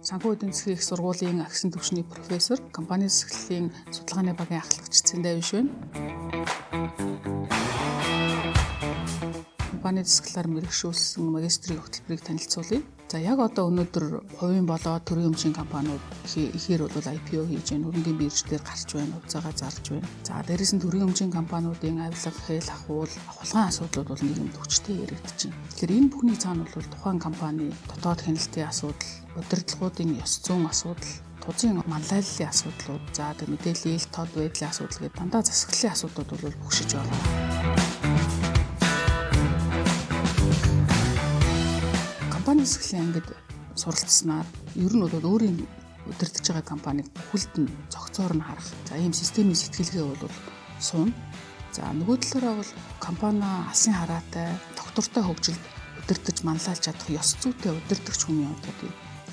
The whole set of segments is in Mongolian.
Санхүү эдийн засгийн их сургуулийн агшин түвшний профессор, компани засаглалын судалгааны багийн ахлагч Цэндай Биш байна. Компани засаглалаар мэргэшүүлсэн магистрийн хөтөлбөрийг танилцуулъя. За яг одоо өнөөдөр хувийн болоод төрийн өмчийн компаниуд ихээр бол IPO хийж байна. Хөрөнгөний бирж дээр гарч байна, хувьцаагаа зарж байна. За дээрээс нь төрийн өмчийн компаниудын авилга, хэл ахуул, авахлын асуудлууд бол нийгэмд хүчтэй яригдчихэв. Тэгэхээр энэ бүхний цаана бол тухайн компани дотоод хяналтын асуудал, удирдлагуудын ёс зүйн асуудал, тузын манлайллын асуудлууд, за мэдээлэл, тод байдлын асуудал гэдэг дандаа засаглалын асуудлууд бол бүгшиж байгаа. Компани засаглалын ангид суралцснаар ер нь бол өөрийн удирдах байгаа компанийг бүхэлд нь зохицоор нь харах. За ийм системийн сэтгэлгээ бол суун. За нөгөө талаараа бол компани алсын хараатай, доктортой хөгжилд удирдах, манлайлж чадах ёс зүйтэй удирдагч хүний одоо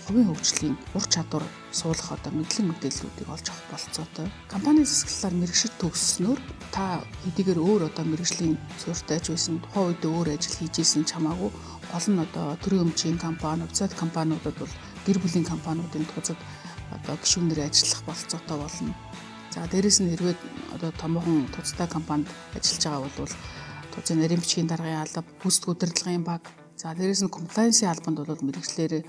хувийн хөгжлийн ур чадвар суулгах одоо мэдлэг мэдээллүүдийг олж авах болцоотой. Компани засаглалаар мэргэшил төгсснөөр та хэдийгээр өөр одоо мэргэжлийн суурьтай ч байсан тухайн үед өөр ажил хийж исэн ч хамаагүй гол нь одоо төрийн өмчийн компани, хувьцаат компаниудад бол гэр бүлийн компаниудын тузад одоо гишүүнээр ажиллах болцоотой болно. За дээрэс нь хэрвээ одоо томоохон тустай компанид ажиллаж байгаа бол тузын нарийн бичгийн даргын алба, гүйцэтгэх удирдлагын баг, за дээрэс нь комплаенсийн албанд бол мэргэжлэрээ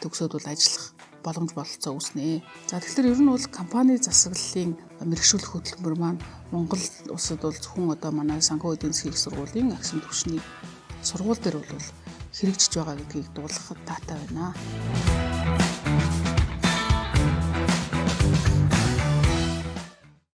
төгсөөд бол ажиллах боломж бололцоо үүснэ. За тэгэхээр ер нь бол компани засаглалын мэргэшүүлэх хөтөлбөр маань Монгол улсад бол зөвхөн одоо манай санхүү эдийн засгийн сургуулийн агшин түвшний сургууль дээр бол хэрэгжиж байгаа гэдгийг дуулгахад таатай байна.